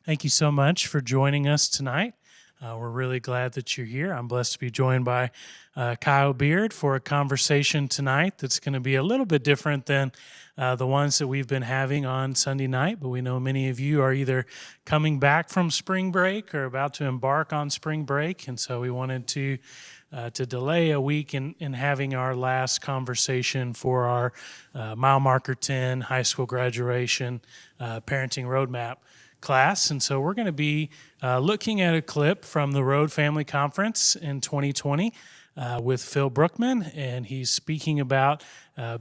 Thank you so much for joining us tonight. We're really glad that you're here. I'm blessed to be joined by Kyle Beard for a conversation tonight that's going to be a little bit different than the ones that we've been having on Sunday night, but we know many of you are either coming back from spring break or about to embark on spring break, and so we wanted to delay a week in having our last conversation for our mile marker 10 high school graduation parenting roadmap class. And so we're going to be looking at a clip from the Road Family Conference in 2020 with Phil Brookman, and he's speaking about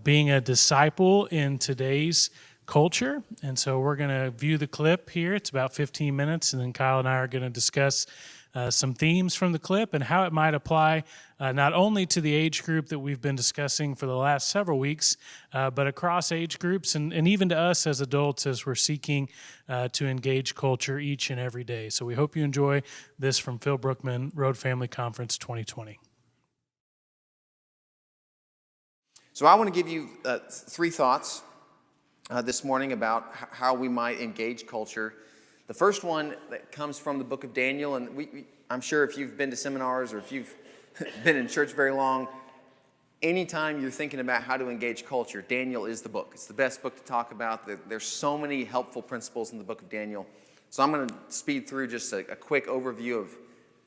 being a disciple in today's culture. And so we're going to view the clip here. It's about 15 minutes, and then Kyle and I are going to discuss some themes from the clip and how it might apply not only to the age group that we've been discussing for the last several weeks, but across age groups and even to us as adults as we're seeking to engage culture each and every day. So we hope you enjoy this from Phil Brookman, Road Family Conference 2020. So I want to give you three thoughts this morning about how we might engage culture. The first one that comes from the book of Daniel, and I'm sure if you've been to seminars or if you've been in church very long, anytime you're thinking about how to engage culture, Daniel is the book. It's the best book to talk about. There's so many helpful principles in the book of Daniel. So I'm going to speed through just a quick overview of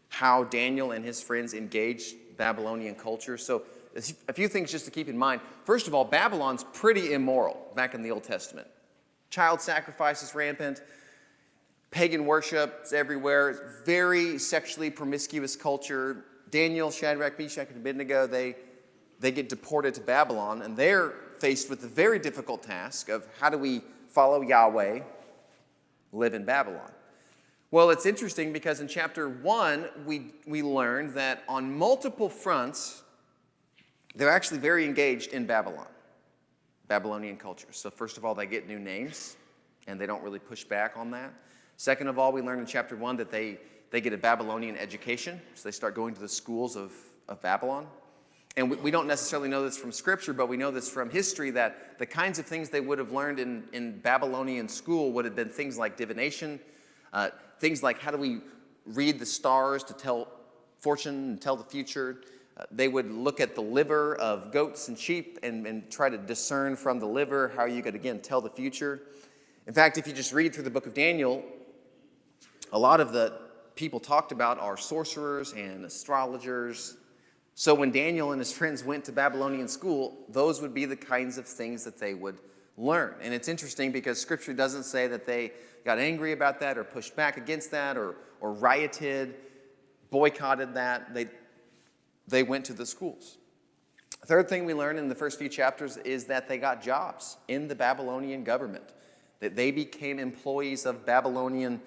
how Daniel and his friends engaged Babylonian culture. So a few things just to keep in mind. First of all, Babylon's pretty immoral back in the Old Testament. Child sacrifice is rampant. Pagan worship is everywhere. It's very sexually promiscuous culture. Daniel, Shadrach, Meshach, and Abednego, they get deported to Babylon, and they're faced with the very difficult task of how do we follow Yahweh, live in Babylon. Well, it's interesting because in chapter 1, we learned that on multiple fronts, they're actually very engaged in Babylonian culture. So first of all, they get new names, and they don't really push back on that. Second of all, we learn in chapter 1 that they get a Babylonian education, so they start going to the schools of Babylon. And we don't necessarily know this from Scripture, but we know this from history, that the kinds of things they would have learned in Babylonian school would have been things like divination, things like how do we read the stars to tell fortune and tell the future. They would look at the liver of goats and sheep and try to discern from the liver how you could, again, tell the future. In fact, if you just read through the book of Daniel, a lot of the people talked about are sorcerers and astrologers. So when Daniel and his friends went to Babylonian school, those would be the kinds of things that they would learn. And it's interesting because Scripture doesn't say that they got angry about that or pushed back against that or rioted, boycotted that. They went to the schools. The third thing we learn in the first few chapters is that they got jobs in the Babylonian government, that they became employees of Babylonian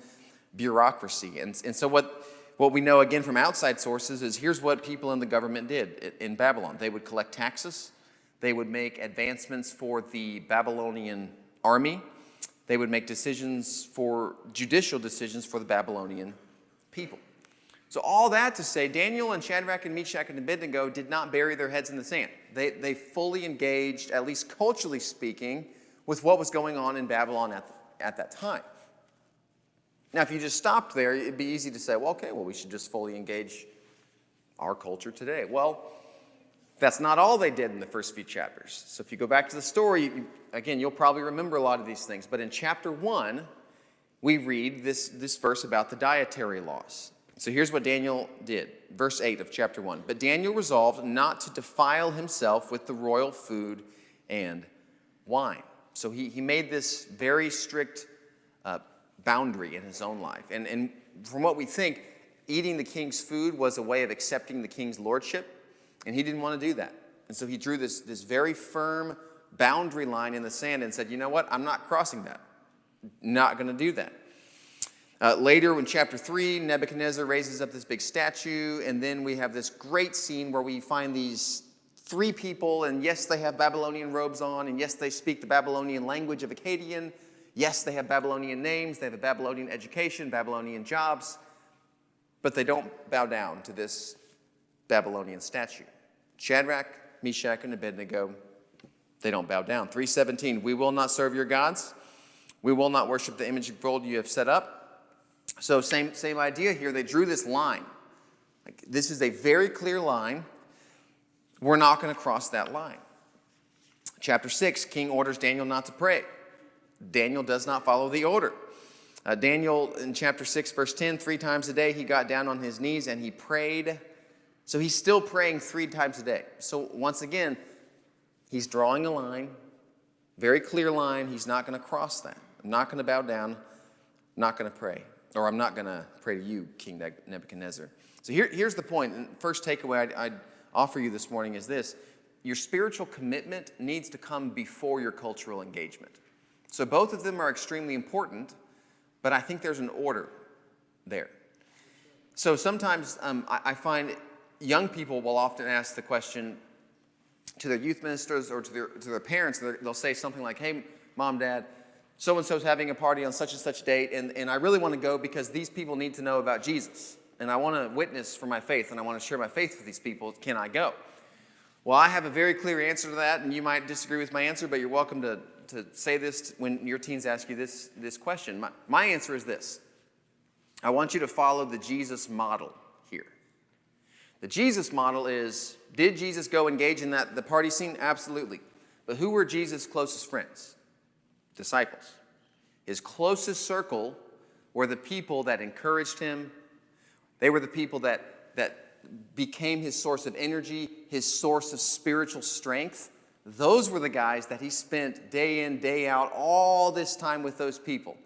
bureaucracy. And so what we know, again, from outside sources is here's what people in the government did in Babylon. They would collect taxes. They would make advancements for the Babylonian army. They would make judicial decisions for the Babylonian people. So all that to say, Daniel and Shadrach and Meshach and Abednego did not bury their heads in the sand. They fully engaged, at least culturally speaking, with what was going on in Babylon at that time. Now, if you just stopped there, it'd be easy to say, we should just fully engage our culture today. Well, that's not all they did in the first few chapters. So if you go back to the story, again, you'll probably remember a lot of these things. But in chapter 1, we read this verse about the dietary laws. So here's what Daniel did. Verse 8 of chapter 1. But Daniel resolved not to defile himself with the royal food and wine. So he made this very strict boundary in his own life. And from what we think, eating the king's food was a way of accepting the king's lordship, and he didn't want to do that. And so he drew this very firm boundary line in the sand and said, you know what, I'm not crossing that. Not going to do that. Later in chapter 3, Nebuchadnezzar raises up this big statue, and then we have this great scene where we find these three people, and yes, they have Babylonian robes on, and yes, they speak the Babylonian language of Akkadian. Yes, they have Babylonian names, they have a Babylonian education, Babylonian jobs, but they don't bow down to this Babylonian statue. Shadrach, Meshach, and Abednego, they don't bow down. 3:17, we will not serve your gods. We will not worship the image of gold you have set up. So same idea here. They drew this line. Like, this is a very clear line. We're not going to cross that line. Chapter 6, king orders Daniel not to pray. Daniel does not follow the order. Daniel, in chapter 6, verse 10, 3 times a day he got down on his knees and he prayed. So he's still praying 3 times a day. So once again, he's drawing a line, very clear line. He's not going to cross that. I'm not going to bow down. I'm not going to pray. Or I'm not going to pray to you, King Nebuchadnezzar. So here's the point. And first takeaway I'd offer you this morning is this. Your spiritual commitment needs to come before your cultural engagement. So both of them are extremely important, but I think there's an order there. So sometimes I find young people will often ask the question to their youth ministers or to their parents. They'll say something like, hey, Mom, Dad, so-and-so's having a party on such and such date, and I really want to go because these people need to know about Jesus. And I want to witness for my faith, and I want to share my faith with these people. Can I go? Well, I have a very clear answer to that, and you might disagree with my answer, but you're welcome to say this when your teens ask you this question. My answer is this. I want you to follow the Jesus model here. The Jesus model is, did Jesus go engage in the party scene? Absolutely. But who were Jesus' closest friends? Disciples. His closest circle were the people that encouraged him. They were the people that became his source of energy, his source of spiritual strength. Those were the guys that he spent day in, day out, all this time with those people.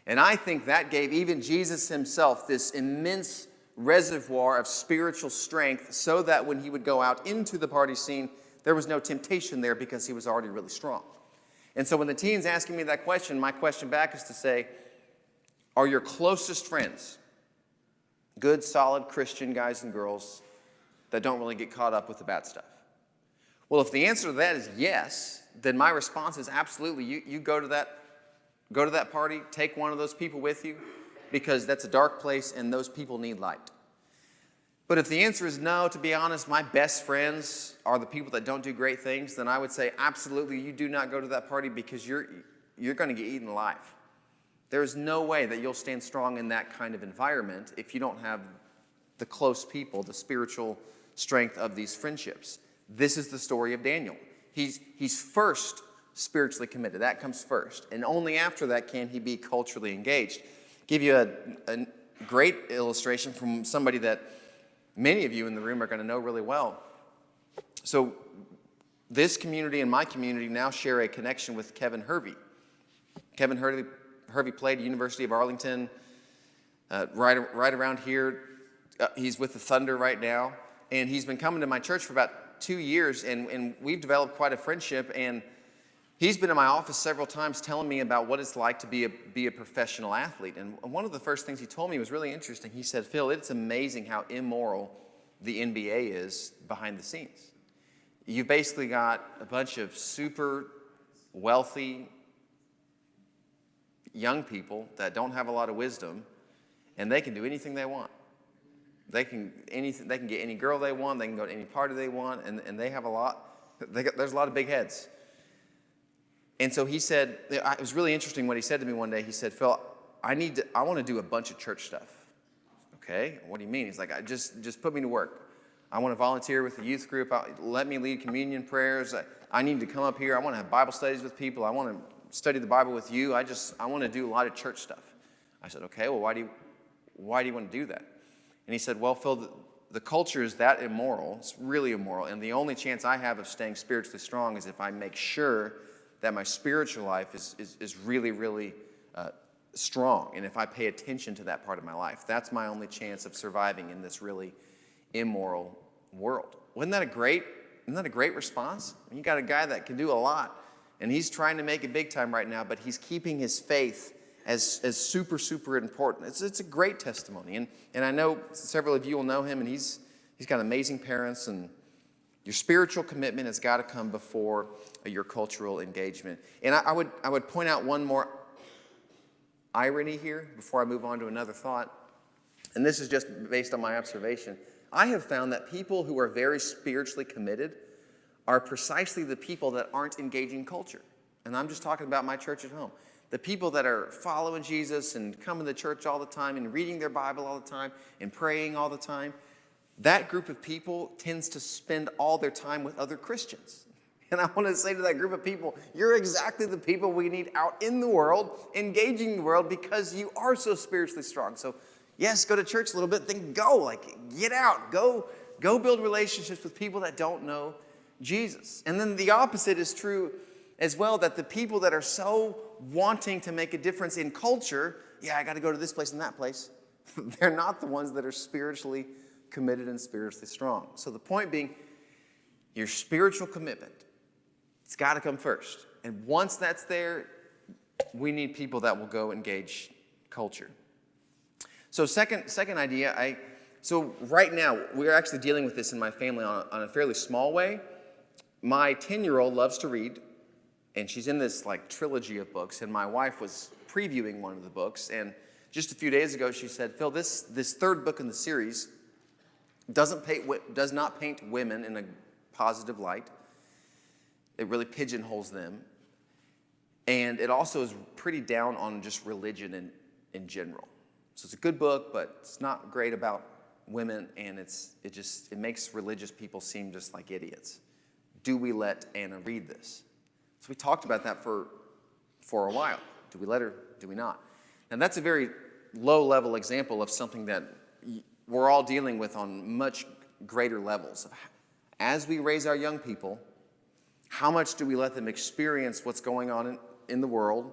And I think that gave even Jesus himself this immense reservoir of spiritual strength so that when he would go out into the party scene, there was no temptation there because he was already really strong. And so when the teens asking me that question, my question back is to say, are your closest friends good, solid Christian guys and girls that don't really get caught up with the bad stuff? Well, if the answer to that is yes, then my response is absolutely. You go to that party, take one of those people with you, because that's a dark place and those people need light. But if the answer is no, to be honest, my best friends are the people that don't do great things, then I would say absolutely you do not go to that party because you're going to get eaten alive. There is no way that you'll stand strong in that kind of environment if you don't have the close people, the spiritual strength of these friendships. This is the story of Daniel. He's first spiritually committed. That comes first. And only after that can he be culturally engaged. Give you a great illustration from somebody that many of you in the room are going to know really well. So this community and my community now share a connection with Kevin Hervey. Kevin Hervey played at University of Arlington, right around here. He's with the Thunder right now, and he's been coming to my church for about 2 years, and we've developed quite a friendship. And he's been in my office several times telling me about what it's like to be a professional athlete. And one of the first things he told me was really interesting. He said, Phil, it's amazing how immoral the NBA is behind the scenes. You've basically got a bunch of super wealthy young people that don't have a lot of wisdom, and they can do anything they want. They can get any girl they want. They can go to any party they want, and they have there's a lot of big heads. And so he said, it was really interesting what he said to me one day. He said, Phil, I want to do a bunch of church stuff. Okay, what do you mean? He's like, just put me to work. I want to volunteer with the youth group. Let me lead communion prayers. I need to come up here. I want to have Bible studies with people. I want to study the Bible with you. I want to do a lot of church stuff. I said, okay, well, why do you want to do that? And he said, well, Phil, the culture is that immoral. It's really immoral. And the only chance I have of staying spiritually strong is if I make sure that my spiritual life is really, really strong. And if I pay attention to that part of my life, that's my only chance of surviving in this really immoral world. Wasn't that a great response? You got a guy that can do a lot, and he's trying to make it big time right now, but he's keeping his faith as super, super important. It's a great testimony. And I know several of you will know him, and he's got amazing parents, and your spiritual commitment has got to come before your cultural engagement. And I would point out one more irony here before I move on to another thought. And this is just based on my observation. I have found that people who are very spiritually committed are precisely the people that aren't engaging culture. And I'm just talking about my church at home. The people that are following Jesus and coming to church all the time and reading their Bible all the time and praying all the time, that group of people tends to spend all their time with other Christians. And I want to say to that group of people, you're exactly the people we need out in the world, engaging the world, because you are so spiritually strong. So yes, go to church a little bit, then go. Like, get out. Go build relationships with people that don't know Jesus. And then the opposite is true as well, that the people that are so wanting to make a difference in culture, yeah, I got to go to this place and that place, they're not the ones that are spiritually committed and spiritually strong. So the point being, your spiritual commitment, it's got to come first. And once that's there, we need people that will go engage culture. So second idea, so right now, we're actually dealing with this in my family on a fairly small way. My 10-year-old loves to read, and she's in this like trilogy of books, and my wife was previewing one of the books, and just a few days ago she said, Phil, this third book in the series does not paint women in a positive light. It really pigeonholes them. And it also is pretty down on just religion in general. So it's a good book, but it's not great about women, and it makes religious people seem just like idiots. Do we let Anna read this? So we talked about that for a while. Do we let her? Do we not? And that's a very low-level example of something that we're all dealing with on much greater levels. As we raise our young people, how much do we let them experience what's going on in the world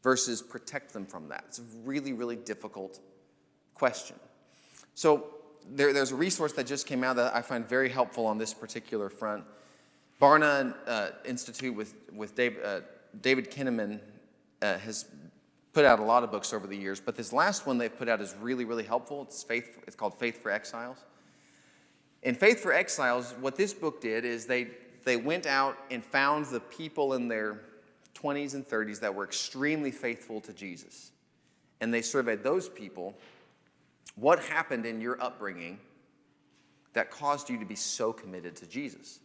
versus protect them from that? It's a really, really difficult question. So there's a resource that just came out that I find very helpful on this particular front. Barna Institute with David Kinnaman has put out a lot of books over the years, but this last one they've put out is really, really helpful. It's called Faith for Exiles. In Faith for Exiles, what this book did is they went out and found the people in their 20s and 30s that were extremely faithful to Jesus. And they surveyed those people. What happened in your upbringing that caused you to be so committed to Jesus?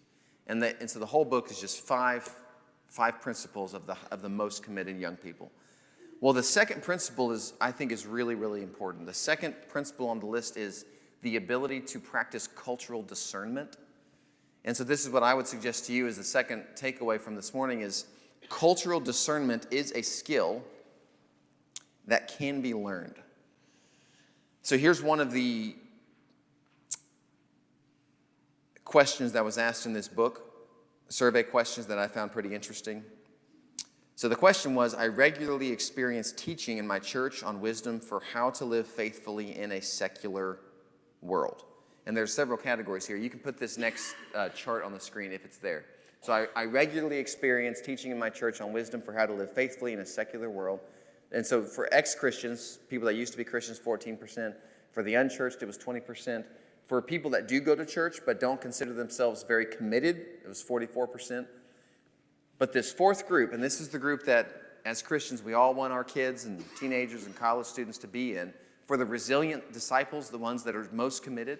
And so the whole book is just five principles of the most committed young people. Well, the second principle I think is really, really important. The second principle on the list is the ability to practice cultural discernment. And so this is what I would suggest to you as the second takeaway from this morning is cultural discernment is a skill that can be learned. So here's one of the questions that was asked in this book, survey questions that I found pretty interesting. So the question was, I regularly experience teaching in my church on wisdom for how to live faithfully in a secular world. And there's several categories here. You can put this next chart on the screen if it's there. So I regularly experience teaching in my church on wisdom for how to live faithfully in a secular world. And so for ex-Christians, people that used to be Christians, 14%. For the unchurched, it was 20%. For people that do go to church but don't consider themselves very committed, it was 44%. But this fourth group, and this is the group that as Christians we all want our kids and teenagers and college students to be in, for the resilient disciples, the ones that are most committed,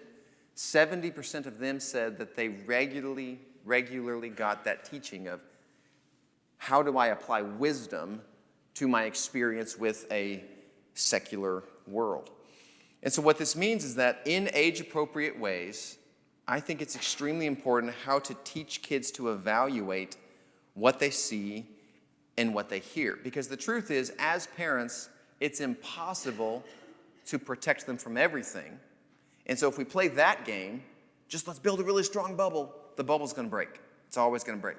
70% of them said that they regularly got that teaching of how do I apply wisdom to my experience with a secular world. And so what this means is that in age-appropriate ways, I think it's extremely important how to teach kids to evaluate what they see and what they hear. Because the truth is, as parents, it's impossible to protect them from everything. And so if we play that game, just let's build a really strong bubble, the bubble's going to break. It's always going to break.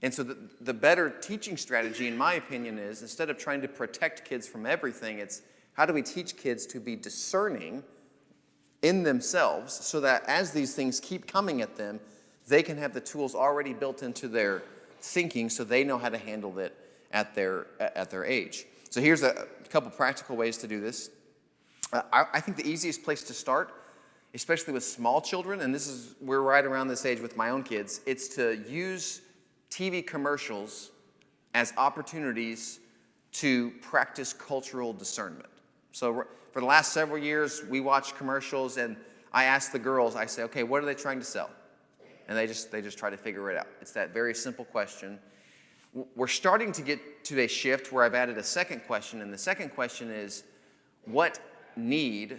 And so the better teaching strategy, in my opinion, is instead of trying to protect kids from everything, it's how do we teach kids to be discerning in themselves so that as these things keep coming at them, they can have the tools already built into their thinking so they know how to handle it at their age. So here's a couple practical ways to do this. I think the easiest place to start, especially with small children, and we're right around this age with my own kids, it's to use TV commercials as opportunities to practice cultural discernment. So for the last several years, we watch commercials, and I ask the girls, I say, okay, what are they trying to sell? And they just try to figure it out. It's that very simple question. we're starting to get to a shift where I've added a second question, and the second question is, what need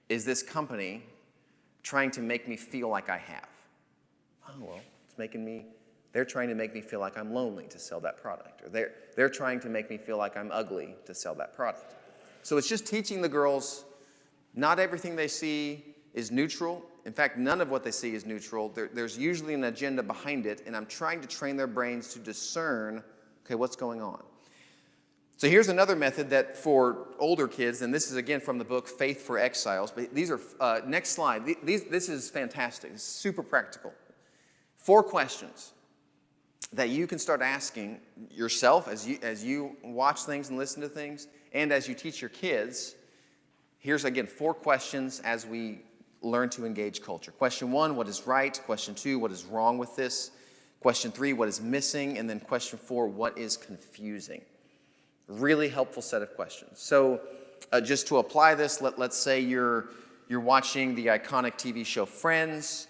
is this company trying to make me feel like I have? Oh, well, they're trying to make me feel like I'm lonely to sell that product, or they're trying to make me feel like I'm ugly to sell that product. So it's just teaching the girls not everything they see is neutral. In fact, none of what they see is neutral. There's usually an agenda behind it, and I'm trying to train their brains to discern, okay, what's going on. So here's another method that for older kids, and this is again from the book Faith for Exiles, but these are, next slide, this is fantastic, it's super practical. 4 questions that you can start asking yourself as you watch things and listen to things, and as you teach your kids. Here's again 4 questions as we learn to engage culture. Question 1, what is right? Question 2, what is wrong with this? Question 3, what is missing? And then question 4, what is confusing? Really helpful set of questions. So just to apply this, let's say you're watching the iconic TV show Friends,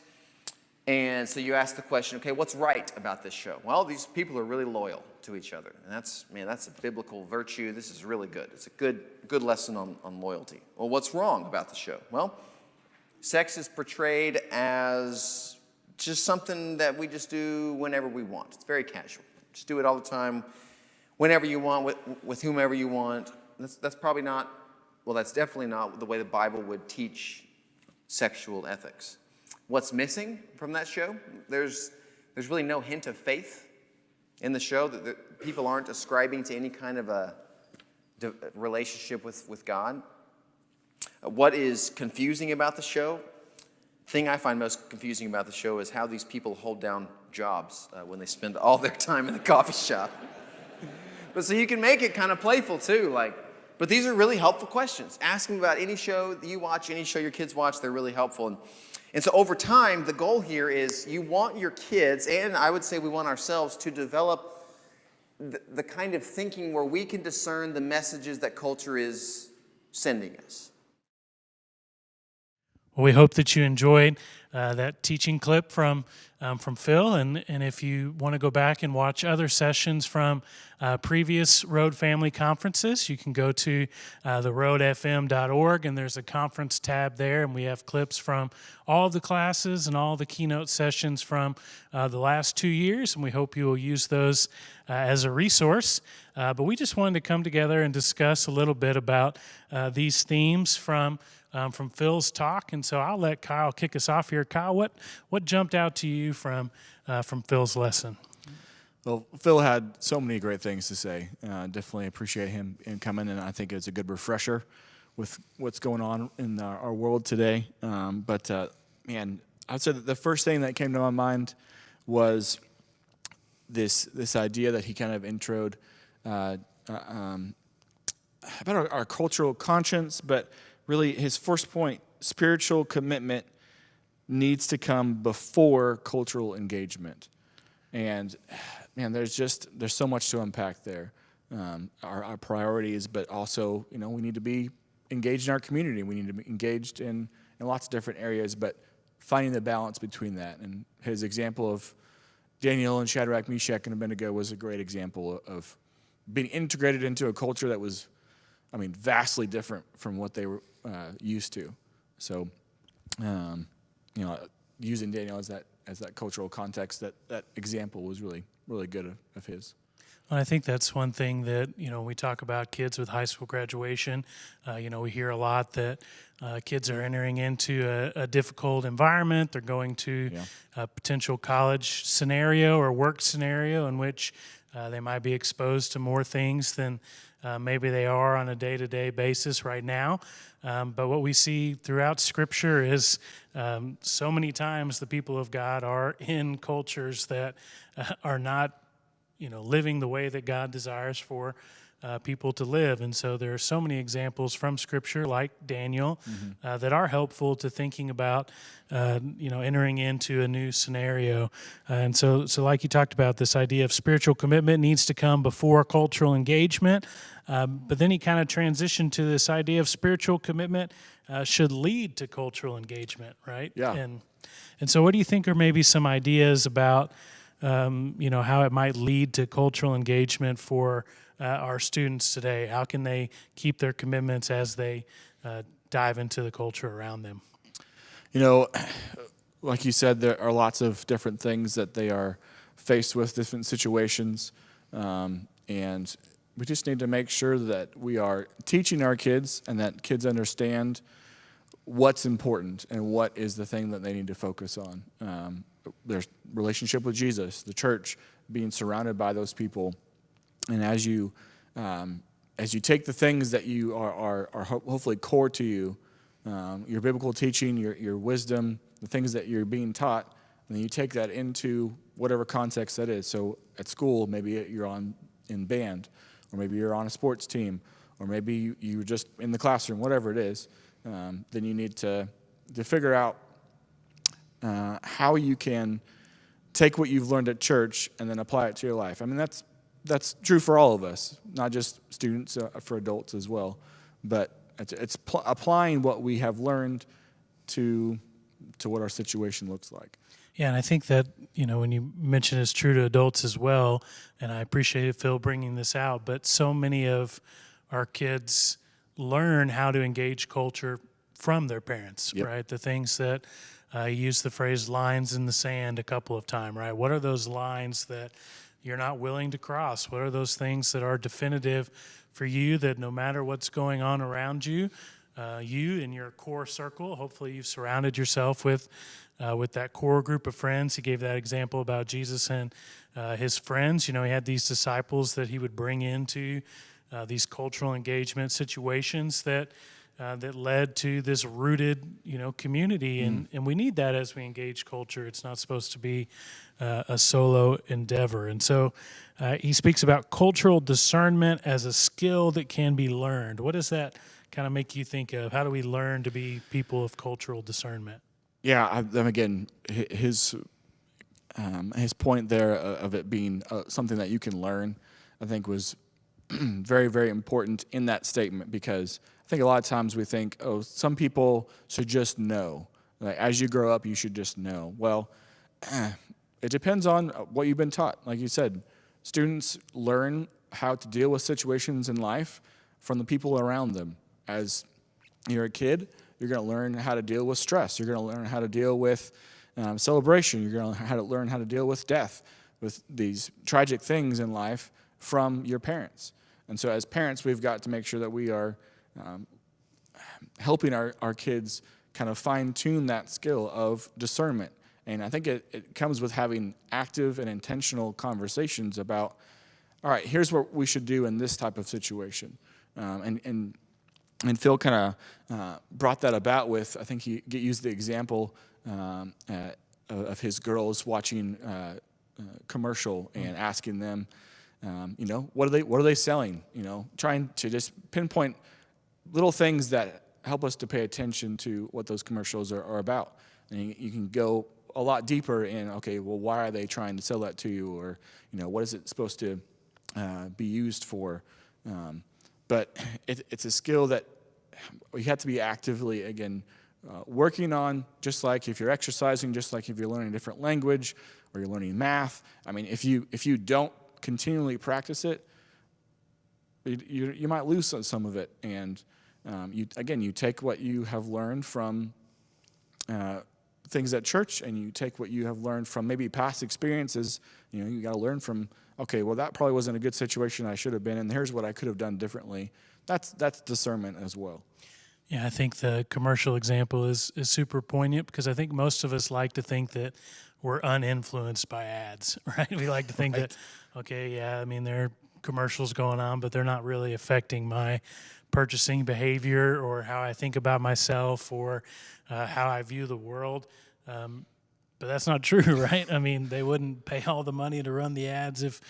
and so you ask the question, okay, what's right about this show? Well, these people are really loyal to each other, and that's a biblical virtue. This is really good. It's a good lesson on loyalty. Well, what's wrong about the show? Well, sex is portrayed as just something that we just do whenever we want. It's very casual. Just do it all the time, whenever you want, with whomever you want. That's probably not, well, that's definitely not the way the Bible would teach sexual ethics. What's missing from that show? There's really no hint of faith in the show. That people aren't ascribing to any kind of a relationship with God. What is confusing about the show? The thing I find most confusing about the show is how these people hold down jobs when they spend all their time in the coffee shop. But so you can make it kind of playful too, but these are really helpful questions. Ask them about any show that you watch, any show your kids watch, they're really helpful. And so over time, the goal here is you want your kids, and I would say we want ourselves, to develop the kind of thinking where we can discern the messages that culture is sending us. Well, we hope that you enjoyed that teaching clip from Phil, and if you want to go back and watch other sessions from previous Road Family Conferences, you can go to theroadfm.org, and there's a conference tab there, and we have clips from all the classes and all the keynote sessions from the last 2 years, and we hope you will use those as a resource. But we just wanted to come together and discuss a little bit about these themes from Phil's talk, and so I'll let Kyle kick us off here. Kyle, what jumped out to you from Phil's lesson? Well, Phil had so many great things to say. Definitely appreciate him coming, and I think it's a good refresher with what's going on in our world today. But I'd say that the first thing that came to my mind was this idea that he kind of introed about our cultural conscience, but really his first point, spiritual commitment needs to come before cultural engagement. And man, there's so much to unpack there. Our priorities, but also, we need to be engaged in our community. We need to be engaged in lots of different areas, but finding the balance between that. And his example of Daniel and Shadrach, Meshach, and Abednego was a great example of being integrated into a culture that was, vastly different from what they were used to. So, using Daniel as that cultural context, that example was really, really good of his. Well, I think that's one thing that, we talk about kids with high school graduation. We hear a lot that kids are entering into a difficult environment. They're going to a potential college scenario or work scenario in which they might be exposed to more things than maybe they are on a day-to-day basis right now. But what we see throughout Scripture is so many times the people of God are in cultures that are not, living the way that God desires for people to live. And so there are so many examples from Scripture, like Daniel, that are helpful to thinking about, entering into a new scenario. And so like you talked about, this idea of spiritual commitment needs to come before cultural engagement. But then he kind of transitioned to this idea of spiritual commitment should lead to cultural engagement, right? Yeah. And so what do you think are maybe some ideas about how it might lead to cultural engagement for our students today? How can they keep their commitments as they dive into the culture around them? Like you said, there are lots of different things that they are faced with, different situations, and we just need to make sure that we are teaching our kids and that kids understand what's important and what is the thing that they need to focus on. Their relationship with Jesus, the church, being surrounded by those people, and as you take the things that you are hopefully core to you, your biblical teaching, your wisdom, the things that you're being taught, and then you take that into whatever context that is. So at school, maybe you're in band, or maybe you're on a sports team, or maybe you're just in the classroom, whatever it is. Then you need to figure out how you can take what you've learned at church and then apply it to your life. I mean, that's true for all of us, not just students, for adults as well. But it's applying what we have learned to what our situation looks like. Yeah, and I think that, when you mention it's true to adults as well, and I appreciate Phil bringing this out, but so many of our kids learn how to engage culture from their parents, Yep. right? The things that you used the phrase lines in the sand a couple of times, right? What are those lines that you're not willing to cross? What are those things that are definitive for you, that no matter what's going on around you, you and your core circle, hopefully you've surrounded yourself with that core group of friends. He gave that example about Jesus and his friends. He had these disciples that he would bring into these cultural engagement situations that led to this rooted, community. And we need that as we engage culture. It's not supposed to be a solo endeavor. And so he speaks about cultural discernment as a skill that can be learned. What does that kind of make you think of? How do we learn to be people of cultural discernment? Yeah, again, his point there of it being something that you can learn, I think was very, very important in that statement, because I think a lot of times we think, some people should just know. Like, as you grow up, you should just know. Well, it depends on what you've been taught. Like you said, students learn how to deal with situations in life from the people around them. As you're a kid, you're going to learn how to deal with stress. You're going to learn how to deal with celebration. You're going to learn how to deal with death, with these tragic things in life from your parents. And so as parents, we've got to make sure that we are helping our kids kind of fine-tune that skill of discernment. And I think it comes with having active and intentional conversations about, all right, here's what we should do in this type of situation. And Phil kind of brought that about with, I think he used the example of his girls watching commercial and asking them, what are they selling? Trying to just pinpoint little things that help us to pay attention to what those commercials are about. And you can go a lot deeper in, okay, well, why are they trying to sell that to you? Or, what is it supposed to be used for? But it's a skill that you have to be actively, again, working on, just like if you're exercising, just like if you're learning a different language or you're learning math. I mean, if you don't continually practice it, you might lose some of it. And you take what you have learned from things at church, and you take what you have learned from maybe past experiences. You got to learn from, okay, well, that probably wasn't a good situation I should have been in. Here's what I could have done differently. That's discernment as well. Yeah, I think the commercial example is super poignant, because I think most of us like to think that we're uninfluenced by ads, right? We like to think that, okay, yeah, I mean, there are commercials going on, but they're not really affecting my purchasing behavior or how I think about myself or how I view the world. But that's not true, right? I mean, they wouldn't pay all the money to run the ads if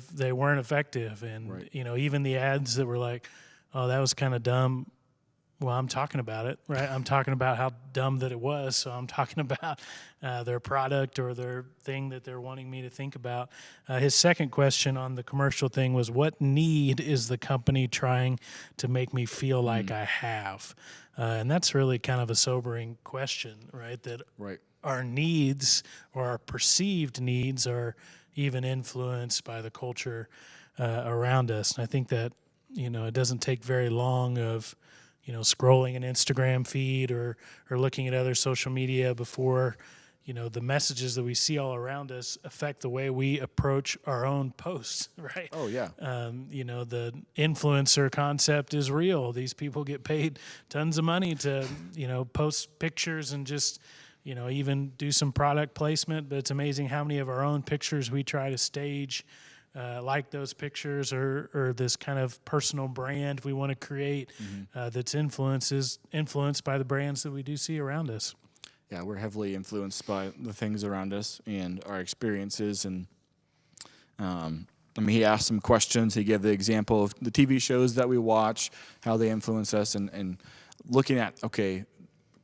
they weren't effective. And, Right. Even the ads that were like, oh, that was kind of dumb. Well, I'm talking about it, right? I'm talking about how dumb that it was. So I'm talking about their product or their thing that they're wanting me to think about. His second question on the commercial thing was, what need is the company trying to make me feel like I have? And that's really kind of a sobering question, right? That Right. our needs or our perceived needs are even influenced by the culture around us. And I think that, it doesn't take very long of, scrolling an Instagram feed or looking at other social media before, the messages that we see all around us affect the way we approach our own posts, right? Oh, yeah. The influencer concept is real. These people get paid tons of money to, post pictures and just, even do some product placement. But it's amazing how many of our own pictures we try to stage like those pictures or this kind of personal brand we want to create that's influenced by the brands that we do see around us. Yeah, we're heavily influenced by the things around us and our experiences. And he asked some questions. He gave the example of the TV shows that we watch, how they influence us, and looking at,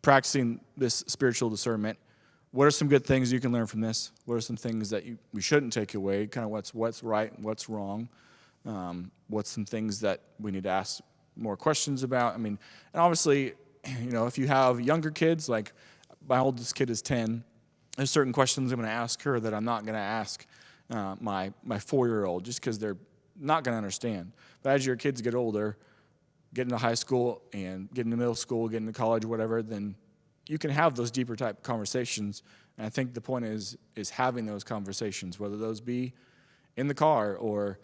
practicing this spiritual discernment. What are some good things you can learn from this? What are some things that we shouldn't take away? Kind of what's right, what's wrong? What's some things that we need to ask more questions about? And obviously, if you have younger kids, like my oldest kid is 10, there's certain questions I'm going to ask her that I'm not going to ask my 4-year-old, just because they're not going to understand. But as your kids get older, get into high school and get into middle school, get into college, whatever, then you can have those deeper type conversations. And I think the point is having those conversations, whether those be in the car or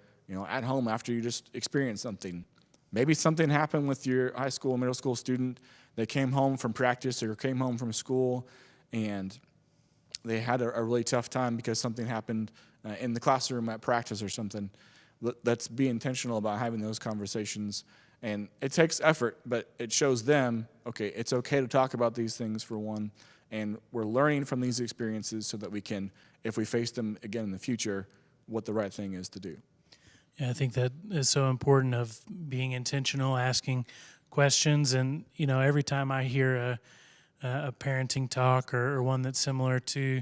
at home after you just experienced something. Maybe something happened with your high school, middle school student. They came home from practice or came home from school, and they had a really tough time because something happened in the classroom at practice or something. Let's be intentional about having those conversations. And it takes effort, but it shows them, it's okay to talk about these things, for one, and we're learning from these experiences so that we can, if we face them again in the future, what the right thing is to do. Yeah, I think that is so important, of being intentional, asking questions. And, every time I hear a parenting talk or one that's similar to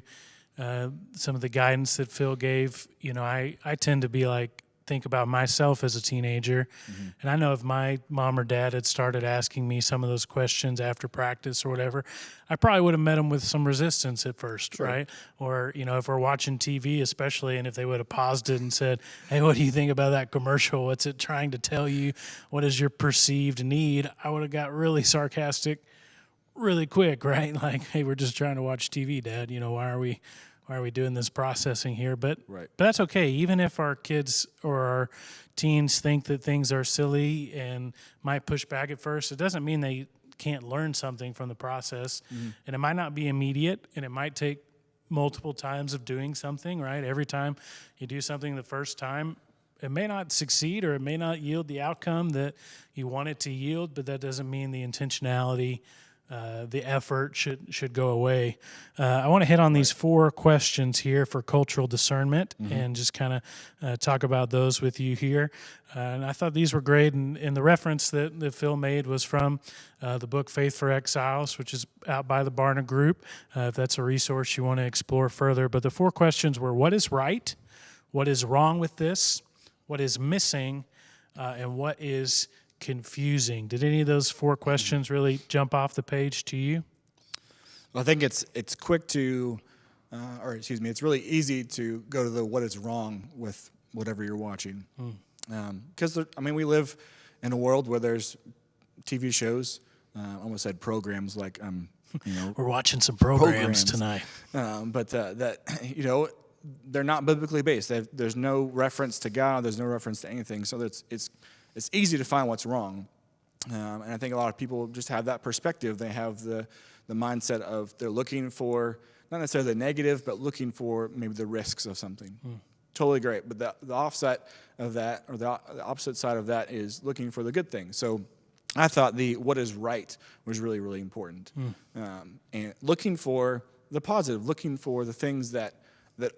some of the guidance that Phil gave, I tend to be like, think about myself as a teenager. And I know if my mom or dad had started asking me some of those questions after practice or whatever, I probably would have met them with some resistance at first, Sure. right? Or, if we're watching TV especially, and if they would have paused it and said, hey, what do you think about that commercial? What's it trying to tell you? What is your perceived need? I would have got really sarcastic really quick, right? Like, hey, we're just trying to watch TV, Dad. Why are we doing this processing here? But Right. but that's okay. Even if our kids or our teens think that things are silly and might push back at first, it doesn't mean they can't learn something from the process. And it might not be immediate, and it might take multiple times of doing something, right? Every time you do something the first time, it may not succeed or it may not yield the outcome that you want it to yield, but that doesn't mean the intentionality, the effort should go away. I want to hit on these 4 questions here for cultural discernment and just kind of talk about those with you here. And I thought these were great. And the reference that Phil made was from the book Faith for Exiles, which is out by the Barna Group, if that's a resource you want to explore further. But the 4 questions were: what is right? What is wrong with this? What is missing? And what is confusing? Did any of those 4 questions really jump off the page to you? Well, I think it's quick to, it's really easy to go to the what is wrong with whatever you're watching. Because, we live in a world where there's TV shows, I almost said programs, like, We're watching some programs tonight. But they're not biblically based. There's no reference to God. There's no reference to anything. So it's easy to find what's wrong. And I think a lot of people just have that perspective. They have the mindset of they're looking for, not necessarily the negative, but looking for maybe the risks of something. Totally great. But the offset of that, or the opposite side of that, is looking for the good things. So I thought the what is right was really, really important. And looking for the positive, looking for the things that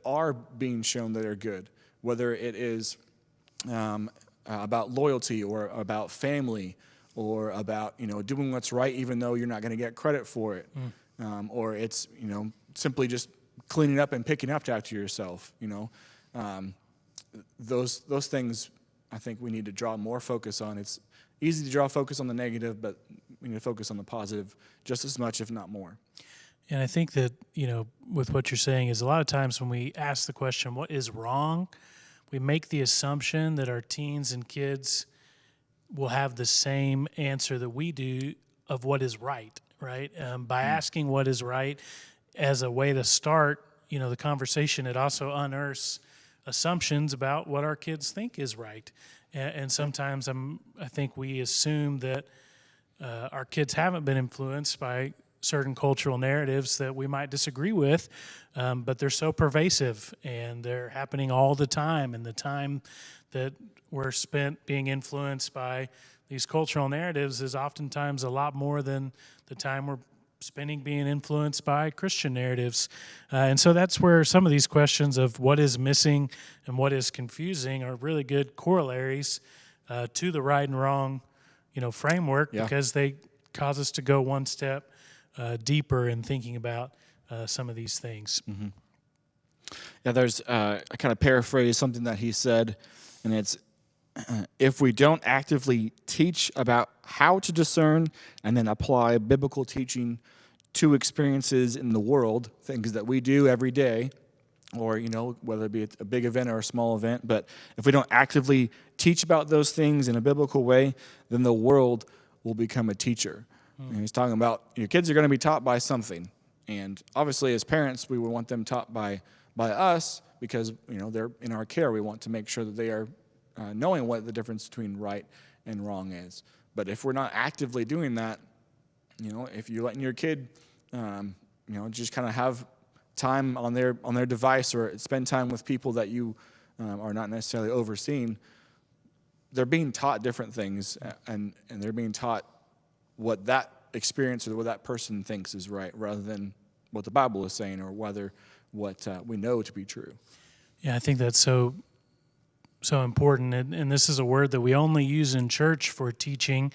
are being shown that are good, whether it is about loyalty or about family or about, doing what's right even though you're not going to get credit for it. Or it's, simply just cleaning up and picking up after yourself, Those things I think we need to draw more focus on. It's easy to draw focus on the negative, but we need to focus on the positive just as much, if not more. And I think that, with what you're saying is a lot of times when we ask the question, what is wrong? We make the assumption that our teens and kids will have the same answer that we do of what is right, right? By asking what is right as a way to start, the conversation, it also unearths assumptions about what our kids think is right. And sometimes I think we assume that our kids haven't been influenced by certain cultural narratives that we might disagree with, but they're so pervasive and they're happening all the time. And the time that we're spent being influenced by these cultural narratives is oftentimes a lot more than the time we're spending being influenced by Christian narratives. And so that's where some of these questions of what is missing and what is confusing are really good corollaries to the right and wrong, framework, because they cause us to go one step deeper in thinking about some of these things. Mm-hmm. Yeah, there's I kind of paraphrase something that he said, and it's if we don't actively teach about how to discern and then apply biblical teaching to experiences in the world, things that we do every day, or whether it be a big event or a small event, but if we don't actively teach about those things in a biblical way, then the world will become a teacher. And he's talking about your kids are going to be taught by something, and obviously as parents we would want them taught by us because they're in our care. We want to make sure that they are knowing what the difference between right and wrong is. But if we're not actively doing that, if you're letting your kid just kind of have time on their device or spend time with people that you are not necessarily overseeing, they're being taught different things, and they're being taught what that experience or what that person thinks is right rather than what the Bible is saying or whether what we know to be true. Yeah, I think that's so important. And this is a word that we only use in church for teaching,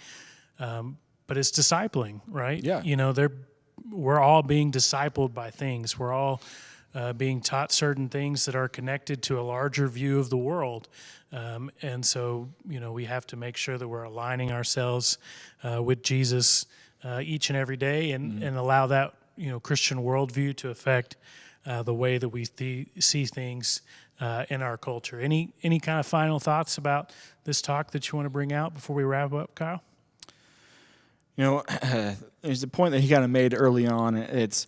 but it's discipling, right? Yeah. We're all being discipled by things. We're all being taught certain things that are connected to a larger view of the world. And so, we have to make sure that we're aligning ourselves with Jesus each and every day and allow that, Christian worldview to affect the way that we see things in our culture. Any kind of final thoughts about this talk that you want to bring out before we wrap up, Kyle? There's a point that he kind of made early on. It's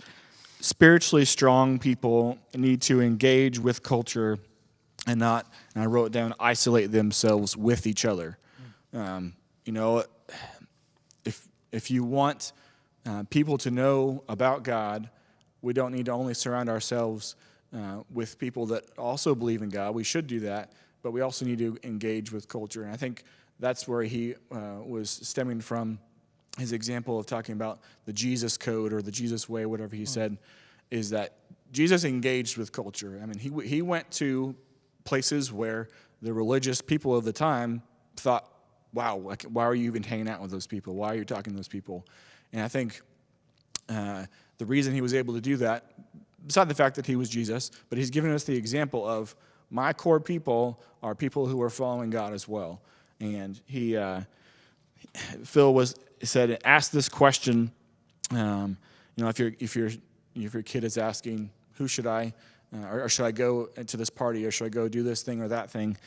spiritually strong people need to engage with culture and not, and I wrote down, isolate themselves with each other. If you want people to know about God, we don't need to only surround ourselves with people that also believe in God. We should do that, but we also need to engage with culture. And I think that's where he was stemming from his example of talking about the Jesus code or the Jesus way, whatever he said, is that Jesus engaged with culture. I mean, he went to places where the religious people of the time thought, wow, why are you even hanging out with those people? Why are you talking to those people? And I think the reason he was able to do that, beside the fact that he was Jesus, but he's given us the example of my core people are people who are following God as well. And Phil said, ask this question. If your kid is asking, who should I, or should I go to this party, or should I go do this thing or that thing?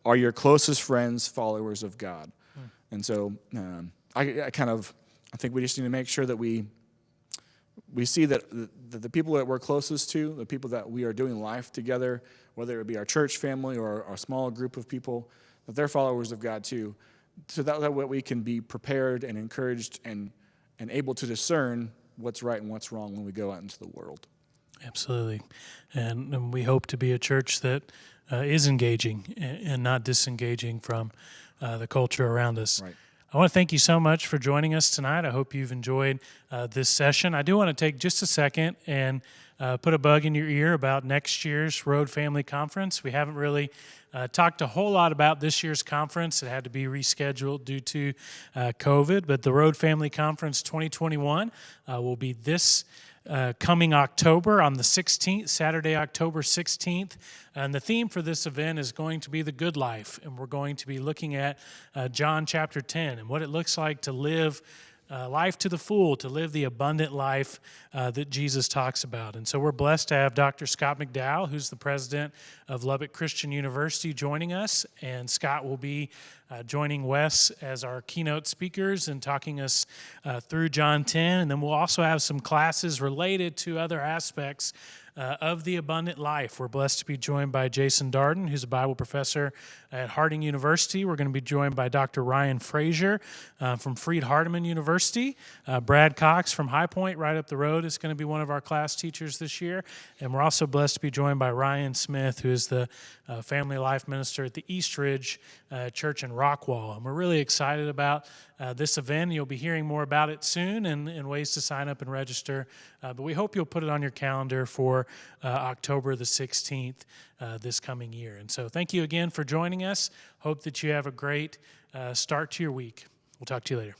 Are your closest friends followers of God? And so I think we just need to make sure that we see that the people that we're closest to, the people that we are doing life together, whether it be our church family or our small group of people, that they're followers of God too, so that way we can be prepared and encouraged and able to discern what's right and what's wrong when we go out into the world. Absolutely. And we hope to be a church that is engaging and not disengaging from the culture around us. Right. I want to thank you so much for joining us tonight. I hope you've enjoyed this session. I do want to take just a second and put a bug in your ear about next year's Road Family Conference. We haven't really talked a whole lot about this year's conference. It had to be rescheduled due to COVID, but the Road Family Conference 2021 will be this coming October on the 16th, Saturday, October 16th. And the theme for this event is going to be the good life. And we're going to be looking at John chapter 10 and what it looks like to live life to the full, to live the abundant life that Jesus talks about. And so we're blessed to have Dr. Scott McDowell, who's the president of Lubbock Christian University, joining us. And Scott will be joining Wes as our keynote speakers and talking us through John 10. And then we'll also have some classes related to other aspects of the abundant life. We're blessed to be joined by Jason Darden, who's a Bible professor at Harding University. We're going to be joined by Dr. Ryan Frazier from Freed-Hardeman University. Brad Cox from High Point, right up the road, is going to be one of our class teachers this year. And we're also blessed to be joined by Ryan Smith, who is the family life minister at the East Ridge Church in Rockwall. And we're really excited about this event. You'll be hearing more about it soon and ways to sign up and register. But we hope you'll put it on your calendar for October the 16th this coming year. And so thank you again for joining us. Hope that you have a great start to your week. We'll talk to you later.